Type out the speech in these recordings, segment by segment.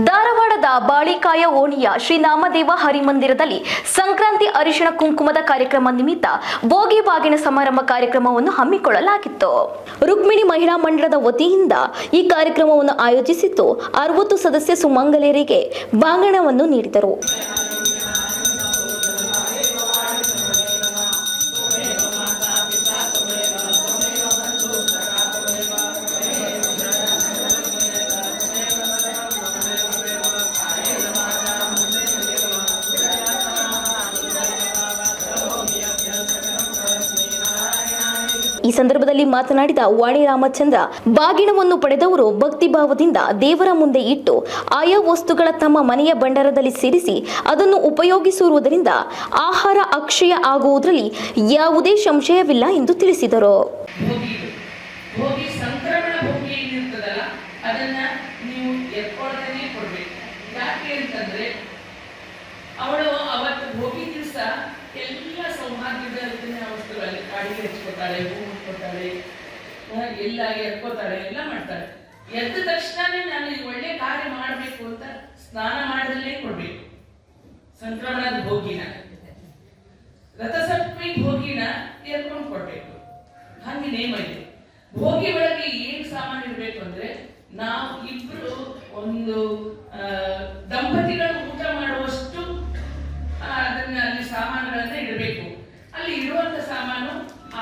ಧಾರವಾಡದ ಬಾಳಿಕಾಯ ಓಣಿಯ ಶ್ರೀ ನಾಮದೇವ ಹರಿಮಂದಿರದಲ್ಲಿ ಸಂಕ್ರಾಂತಿ ಅರಿಶಿಣ ಕುಂಕುಮದ ಕಾರ್ಯಕ್ರಮ ನಿಮಿತ್ತ ಭೋಗಿ ಬಾಗಿನ ಸಮಾರಂಭ ಕಾರ್ಯಕ್ರಮವನ್ನು ಹಮ್ಮಿಕೊಳ್ಳಲಾಗಿತ್ತು. ರುಕ್ಮಿಣಿ ಮಹಿಳಾ ಮಂಡಳದ ವತಿಯಿಂದ ಈ ಕಾರ್ಯಕ್ರಮವನ್ನು ಆಯೋಜಿಸಿದ್ದು 60 ಸದಸ್ಯ ಸುಮಂಗಲೆಯರಿಗೆ ಬಾಂಗಣವನ್ನು ನೀಡಿದರು. ಈ ಸಂದರ್ಭದಲ್ಲಿ ಮಾತನಾಡಿದ ವಾಣಿ ರಾಮಚಂದ್ರ, ಬಾಗಿಣವನ್ನು ಪಡೆದವರು ಭಕ್ತಿ ಭಾವದಿಂದ ದೇವರ ಮುಂದೆ ಇಟ್ಟು ಆಯಾ ವಸ್ತುಗಳ ತಮ್ಮ ಮನೆಯ ಭಂಡಾರದಲ್ಲಿ ಸೇರಿಸಿ ಅದನ್ನು ಉಪಯೋಗಿಸುವುದರಿಂದ ಆಹಾರ ಅಕ್ಷಯ ಆಗುವುದರಲ್ಲಿ ಯಾವುದೇ ಸಂಶಯವಿಲ್ಲ ಎಂದು ತಿಳಿಸಿದರು. ಅವಳು ಅವತ್ತು ಭೋಗಿ ದಿವಸ ಎಲ್ಲ ಸೌಭಾಗ್ಯದ ವಸ್ತುಗಳಲ್ಲಿ ಕಾಡಿಗೆ ಹಚ್ಕೋತಾಳೆ, ಹೂ ಮುಟ್ಕೋತಾಳೆ, ಎಲ್ಲ ಎತ್ಕೋತಾಳೆ, ಎಲ್ಲ ಮಾಡ್ತಾಳೆ. ಎದ್ದ ತಕ್ಷಣನೇ ನಾನು ಈ ಒಳ್ಳೆ ಕಾರ್ಯ ಮಾಡಬೇಕು ಅಂತ ಸ್ನಾನ ಮಾಡದಲ್ಲೇ ಕೊಡ್ಬೇಕು. ಸಂಕ್ರಮಣದ ಭೋಗಿನ, ರಥಸಪ್ತಮಿ ಭೋಗಿನ ಎತ್ಕೊಂಡು ಕೊಡ್ಬೇಕು. ಹಂಗೆ ನೇಮ ಇದೆ. ಭೋಗಿ ಒಳಗೆ ಏನ್ ಸಾಮಾನು ಇರ್ಬೇಕು ಅಂದ್ರೆ, ನಾವು ಇಬ್ರು ಒಂದು ದಂಪತಿಗಳು ಊಟ ಮಾಡುವಷ್ಟು ಅದನ್ನ ಅಲ್ಲಿ ಸಾಮಾನುಗಳನ್ನ ಇಡಬೇಕು. ಅಲ್ಲಿ ಇರುವಂತ ಸಾಮಾನು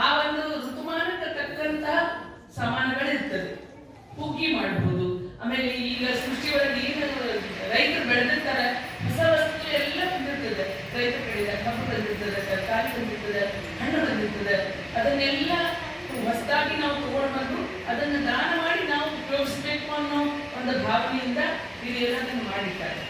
ಆ ಒಂದು ಋತುಮಾನಕ್ಕೆ ತಕ್ಕಂತಹ ಸಾಮಾನುಗಳು ಇರ್ತದೆ. ಹುಗ್ಗಿ ಮಾಡಬಹುದು. ಆಮೇಲೆ ಈಗ ಸೃಷ್ಟಿಯೊಳಗೆ ಏನು ರೈತರು ಬೆಳೆದಿರ್ತಾರೆ, ಹೊಸ ವಸ್ತು ಎಲ್ಲ ಬಂದಿರ್ತದೆ. ರೈತರು ಬೆಳೆದ ಕಬ್ಬು ಬಂದಿರ್ತದೆ, ತರಕಾರಿ ಬಂದಿರ್ತದೆ, ಹಣ್ಣು ಬಂದಿರ್ತದೆ. ಅದನ್ನೆಲ್ಲ ಹೊಸದಾಗಿ ನಾವು ತಗೊಂಡು ಬಂದು ಅದನ್ನು ದಾನ ಮಾಡಿ ನಾವು ಉಪಯೋಗಿಸ್ಬೇಕು ಅನ್ನೋ ಒಂದು ಭಾವನೆಯಿಂದ ಇದೆಲ್ಲದನ್ನು ಮಾಡಿದ್ದಾರೆ.